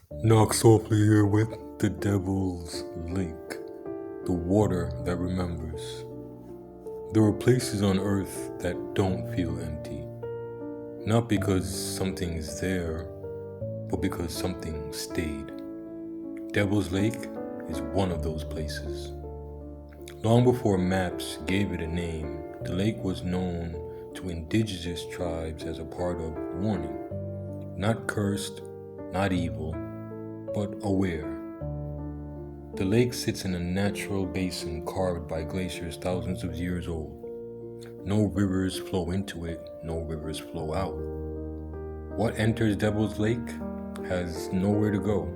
Knock softly here with the Devil's Lake, the water that remembers. There are places on earth that don't feel empty, not because something is there, but because something stayed. Devil's Lake is one of those places. Long before maps gave it a name, the lake was known to indigenous tribes as a part of warning. Not cursed, not evil, but aware. The lake sits in a natural basin carved by glaciers thousands of years old. No rivers flow into it, no rivers flow out. What enters Devil's Lake has nowhere to go.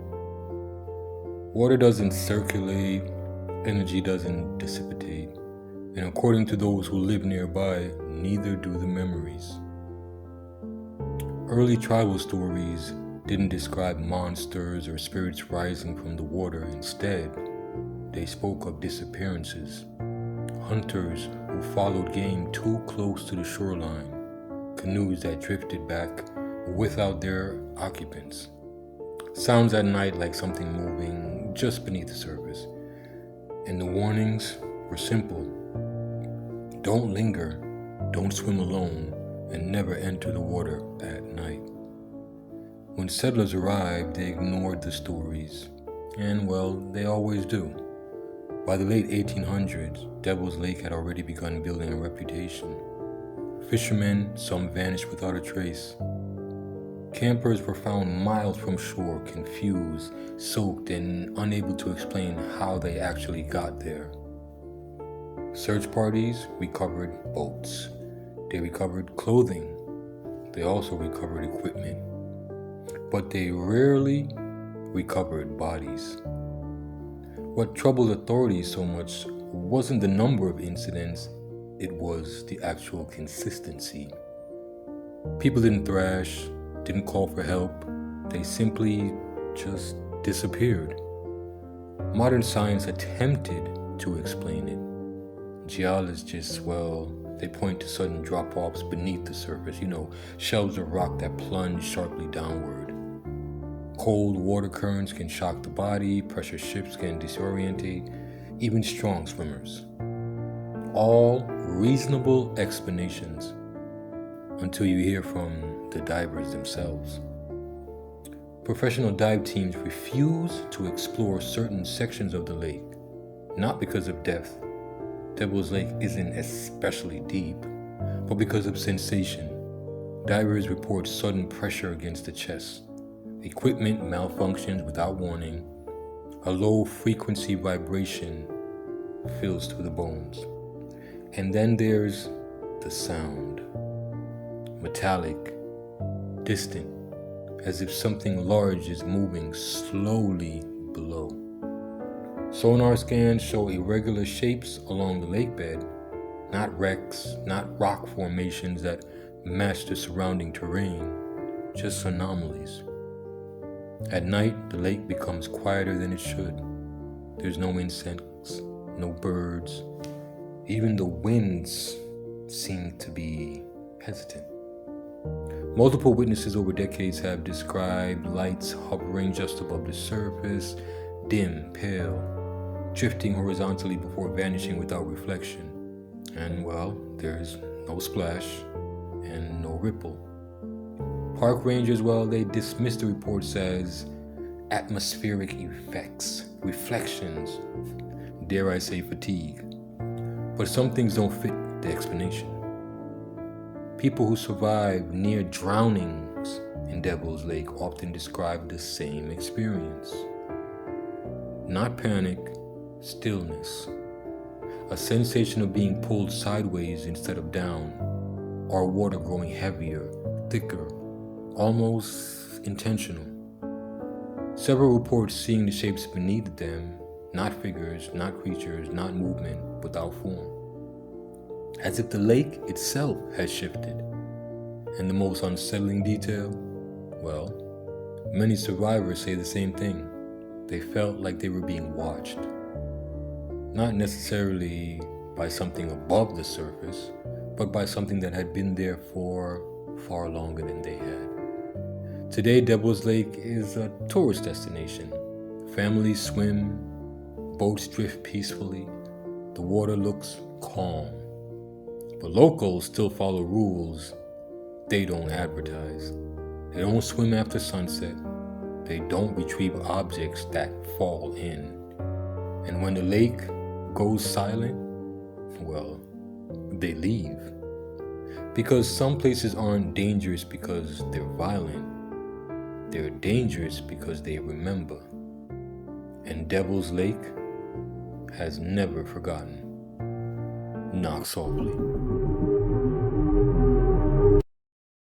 Water doesn't circulate, energy doesn't dissipate, and according to those who live nearby, neither do the memories. Early tribal stories didn't describe monsters or spirits rising from the water. Instead, they spoke of disappearances, hunters who followed game too close to the shoreline, canoes that drifted back without their occupants. Sounds at night like something moving just beneath the surface. And the warnings were simple. Don't linger, don't swim alone, and never enter the water at night. When settlers arrived, they ignored the stories, and well, they always do. By the late 1800s, Devil's Lake had already begun building a reputation. Fishermen, some vanished without a trace. Campers were found miles from shore, confused, soaked, and unable to explain how they actually got there. Search parties recovered boats. They recovered clothing. They also recovered equipment. But they rarely recovered bodies. What troubled authorities so much wasn't the number of incidents, it was the actual consistency. People didn't thrash, didn't call for help, they simply just disappeared. Modern science attempted to explain it. Geologists, well, they point to sudden drop-offs beneath the surface, shelves of rock that plunge sharply downward. Cold water currents can shock the body, pressure shifts can disorientate, even strong swimmers. All reasonable explanations until you hear from the divers themselves. Professional dive teams refuse to explore certain sections of the lake, not because of depth. Devil's Lake isn't especially deep, but because of sensation. Divers report sudden pressure against the chest. Equipment malfunctions without warning. A low frequency vibration fills through the bones. And then there's the sound. Metallic, distant, as if something large is moving slowly below. Sonar scans show irregular shapes along the lake bed, not wrecks, not rock formations that match the surrounding terrain, just anomalies. At night, the lake becomes quieter than it should. There's no insects, no birds. Even the winds seem to be hesitant. Multiple witnesses over decades have described lights hovering just above the surface, dim, pale, drifting horizontally before vanishing without reflection. And well, there's no splash and no ripple. Park rangers, well, they dismiss the reports as atmospheric effects, reflections, dare I say fatigue. But some things don't fit the explanation. People who survive near drownings in Devil's Lake often describe the same experience. Not panic, stillness. A sensation of being pulled sideways instead of down, or water growing heavier, thicker, almost intentional. Several reports seeing the shapes beneath them, not figures, not creatures, not movement, without form. As if the lake itself has shifted. And the most unsettling detail? Well, many survivors say the same thing. They felt like they were being watched. Not necessarily by something above the surface, but by something that had been there for far longer than they had. Today, Devil's Lake is a tourist destination. Families swim, boats drift peacefully, the water looks calm. But locals still follow rules they don't advertise. They don't swim after sunset. They don't retrieve objects that fall in. And when the lake goes silent, well, they leave. Because some places aren't dangerous because they're violent. They're dangerous because they remember. And Devil's Lake has never forgotten. Knock softly.